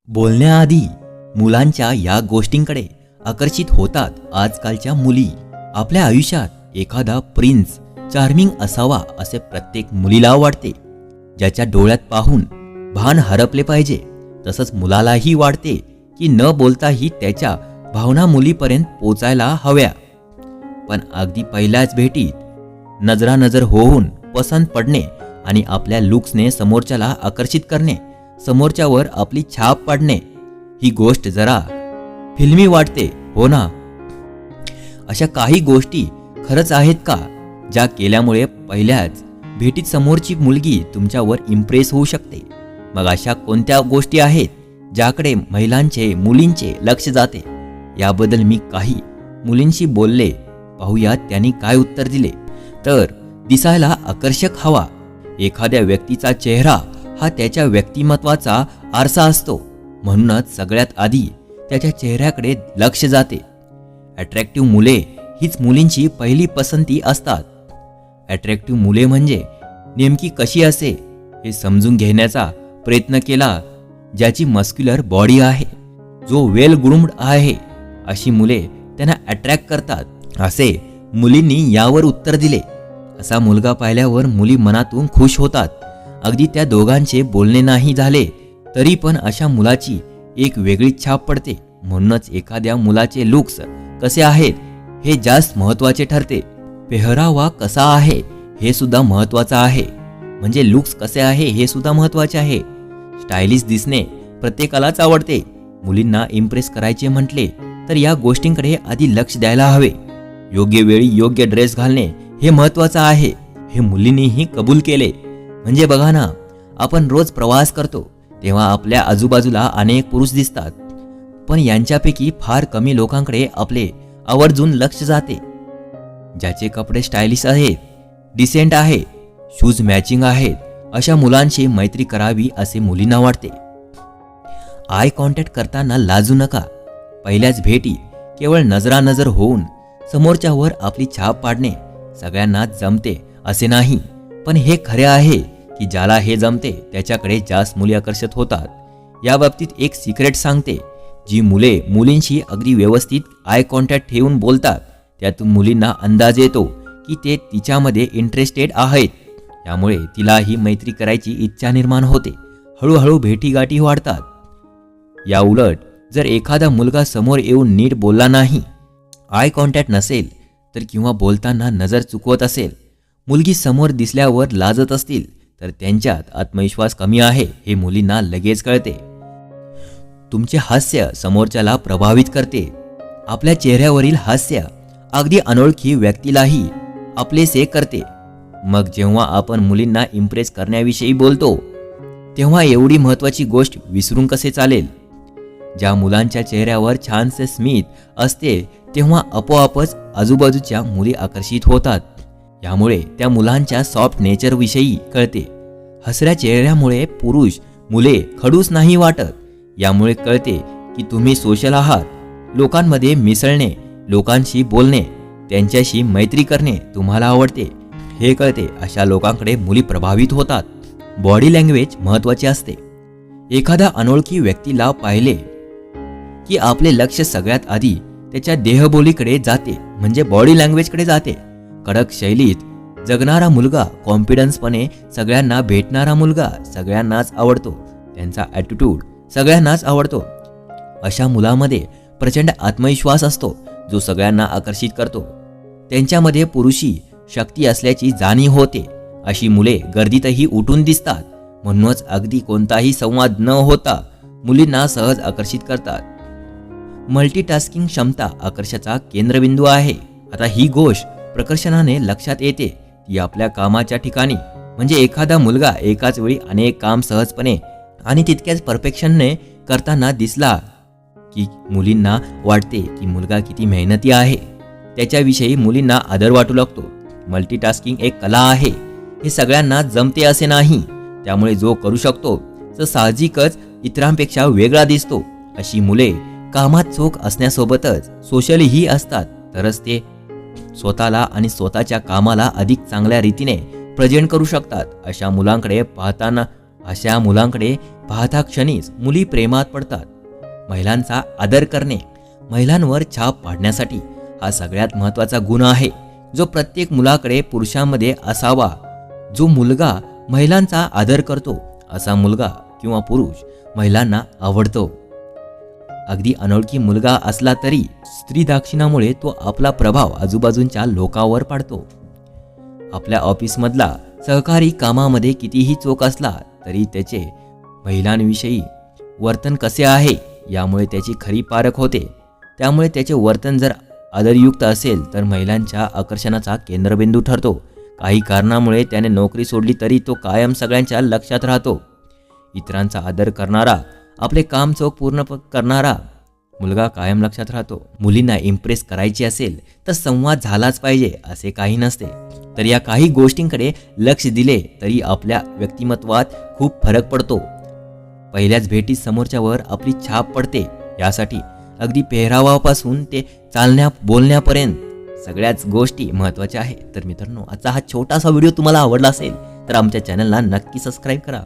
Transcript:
बोलण्याआधी मुलांच्या या गोष्टींकडे आकर्षित होतात आजकालच्या मुली. आपल्या आयुष्यात एखादा प्रिन्स चार्मिंग असावा असे प्रत्येक मुलीला वाटते. ज्याच्या डोळ्यात पाहून भान हरपले पाहिजे. तसंच मुलालाही वाटते की न बोलताही त्याच्या भावना मुलीपर्यंत पोचायला हव्या. पण अगदी पहिल्याच भेटीत नजरानजर होऊन पसंत पडणे आणि आपल्या लुक्सने समोरच्याला आकर्षित करणे, समोरच्यावर आपली छाप पाडणे, ही गोष्ट जरा फिल्मी वाटते, हो ना? अशा काही गोष्टी खरंच आहेत का, ज्या केल्यामुळे पहिल्याच भेटीत समोरची मुलगी तुमच्यावर इम्प्रेस होऊ शकते? मग अशा कोणत्या गोष्टी आहेत ज्याकडे महिलांचे, मुलींचे लक्ष जाते? याबद्दल मी काही मुलींशी बोलले. पाहूया त्यांनी काय उत्तर दिले. तर दिसायला आकर्षक हवा. एखाद्या व्यक्तीचा चेहरा हा त्याच्या व्यक्तिमत्वाचा आरसा असतो. म्हणूनच सगळ्यात आधी त्याच्या चेहऱ्याकडे लक्ष जाते. अट्रॅक्टिव्ह मुले हीच मुलींची पहिली पसंती असतात. अट्रॅक्टिव्ह मुले म्हणजे नेमकी कशी असे हे समजून घेण्याचा प्रयत्न केला. ज्याची मस्क्युलर बॉडी आहे, जो वेल ग्रूम्ड आहे, अशी मुले त्यांना अट्रॅक्ट करतात, असे मुलींनी यावर उत्तर दिले. असा मुलगा पाहिल्यावर मुली मनातून खुश होतात. अगदी त्या दोघांचे बोलणे नाही झाले तरी पण अशा मुलाची एक वेगळीच छाप पडते. म्हणूनच एखाद्या मुलाचे लुक्स कसे आहेत हे जास्त महत्त्वाचे ठरते. पेहरावा कसा आहे हे सुद्धा महत्त्वाचं आहे. म्हणजे लुक्स कसे आहे हे सुद्धा महत्त्वाचे आहे. स्टायलिश दिसणे प्रत्येकालाच आवडते. मुलींना इम्प्रेस करायचे म्हटले तर या गोष्टींकडे आधी लक्ष द्यायला हवे. योग्य वेळी योग्य ड्रेस घालणे हे महत्त्वाचं आहे. हे मुलींनीही कबूल केले. म्हणजे बघा ना, आपण रोज प्रवास करतो तेव्हा आपल्या आजूबाजूला अनेक पुरुष दिसतात, पण यांच्यापैकी फार कमी लोकांकडे आपले आवर्जून लक्ष जाते. ज्याचे कपडे स्टायलिश आहेत, डिसेंट आहे, शूज मॅचिंग आहेत, अशा मुलांशी मैत्री करावी असे मुलींना वाटते. आय कॉन्टॅक्ट करताना लाजू नका. पहिल्याच भेटी केवळ नजरानजर होऊन समोरच्यावर आपली छाप पाडणे सगळ्यांना जमते असे नाही. पण हे खरे आहे की ज्याला हे जमते त्याच्याकडे जास्त मुली आकर्षित होतात. या बाबतीत एक सिक्रेट सांगते. जी मुले मुलींशी अगदी व्यवस्थित आय कॉन्टॅक्ट ठेवून बोलतात त्यातून मुलींना अंदाज येतो की ते तिच्यामध्ये इंटरेस्टेड आहेत. त्यामुळे तिलाही मैत्री करायची इच्छा निर्माण होते. हळूहळू भेटीगाठी वाढतात. या उलट जर एखादा मुलगा समोर येऊन नीट बोलला नाही, आय कॉन्टॅक्ट नसेल तर किंवा बोलताना नजर चुकवत असेल, मुलगी समोर दिसल्यावर लाजत असतील, तर त्यांच्यात आत्मविश्वास कमी आहे हे मुलींना लगेच कळते. तुमचे हास्य समोरच्याला प्रभावित करते. आपल्या चेहऱ्यावरील हास्य अगदी अनोळखी व्यक्तीलाही आपलेसे करते. मग जेव्हा आपण मुलींना इम्प्रेस करण्याविषयी बोलतो तेव्हा एवढी महत्त्वाची गोष्ट विसरून कसे चालेल? ज्या मुलांच्या चेहऱ्यावर छानसे स्मित असते तेव्हा आपोआपच आजूबाजूच्या मुली आकर्षित होतात. यामुळे त्या मुलांच्या सॉफ्ट नेचरविषयी कळते. हसऱ्या चेहऱ्यामुळे पुरुष मुले खडूस नाही वाटत. यामुळे कळते की तुम्ही सोशल आहात. लोकांमध्ये मिसळणे, लोकांशी बोलणे, त्यांच्याशी मैत्री करणे तुम्हाला आवडते हे कळते. अशा लोकांकडे मुली प्रभावित होतात. बॉडी लँग्वेज महत्त्वाची असते. एखाद्या अनोळखी व्यक्तीला पाहिले की आपले लक्ष सगळ्यात आधी त्याच्या देहबोलीकडे जाते, म्हणजे बॉडी लँग्वेजकडे जाते. कडक शैलीत जगणारा मुलगा, कॉन्फिडन्सपणे सगळ्यांना भेटणारा मुलगा सगळ्यांनाच आवडतो. त्यांचा ॲटिट्यूड सगळ्यांनाच आवडतो. अशा मुलामध्ये प्रचंड आत्मविश्वास असतो जो सगळ्यांना आकर्षित करतो. त्यांच्यामध्ये पुरुषी शक्ती असल्याची जाणीव होते. अशी मुले गर्दीतही उठून दिसतात. म्हणूनच अगदी कोणताही संवाद न होता मुलींना सहज आकर्षित करतात. मल्टीटास्किंग क्षमता आकर्षाचा केंद्रबिंदू आहे. आता ही गोष्ट प्रकर्षाने लक्षात येते ती आपल्या कामाच्या ठिकाणी. म्हणजे एखादा मुलगा एकाच वेळी अनेक काम सहजपणे आणि तितक्याच परफेक्शनने करताना दिसला की मुलींना वाटते की मुलगा किती मेहनती आहे. त्याच्याविषयी मुलींना आदर वाटू लागतो. मल्टीटास्किंग एक कला आहे. हे सगळ्यांना जमते असे नाही. त्यामुळे जो करू शकतो तो साहजिकच इतरांपेक्षा वेगळा दिसतो. अशी मुले कामात चोख असण्यासोबतच सोशलीही असतात. तरच ते स्वतःला आणि स्वतःच्या कामाला अधिक चांगल्या रीतीने प्रेझेंट करू शकतात. अशा मुलांकडे पाहता क्षणीच मुली प्रेमात पडतात. महिलांचा आदर करणे, महिलांवर छाप पाडण्यासाठी हा सगळ्यात महत्त्वाचा गुण आहे जो प्रत्येक मुलाकडे पुरुषांमध्ये असावा. जो मुलगा महिलांचा आदर करतो असा मुलगा किंवा पुरुष महिलांना आवडतो. अगदी अनोळखी मुलगा असला तरी स्त्री दाक्षिणामुळे तो आपला प्रभाव आजूबाजूच्या लोकांवर पाडतो. आपल्या ऑफिसमधला सहकारी कामामध्ये कितीही चोख असला तरी त्याचे महिलांविषयी वर्तन कसे आहे यामुळे त्याची खरी पारख होते. त्यामुळे त्याचे वर्तन जर आदरयुक्त असेल तर महिलांच्या आकर्षणाचा केंद्रबिंदू ठरतो. काही कारणामुळे त्याने नोकरी सोडली तरी तो कायम सगळ्यांच्या लक्षात राहतो. इतरांचा आदर करणारा, आपले काम चोख पूर्ण करणारा मुलगा कायम लक्षात राहतो. मुलींना इम्प्रेस करायची असेल तर संवाद झालाच पाहिजे असे काही नसते. तर या काही गोष्टींकडे लक्ष दिले तरी आपल्या व्यक्तिमत्वात खूप फरक पडतो. पहिल्याच भेटीत समोरच्यावर आपली छाप पडते. यासाठी अगदी पेहरावापासून ते चालण्या बोलण्यापर्यंत सगळ्याच गोष्टी महत्त्वाच्या आहेत. तर मित्रांनो, आजचा हा छोटासा व्हिडिओ तुम्हाला आवडला असेल तर आमच्या चॅनलला नक्की सबस्क्राईब करा.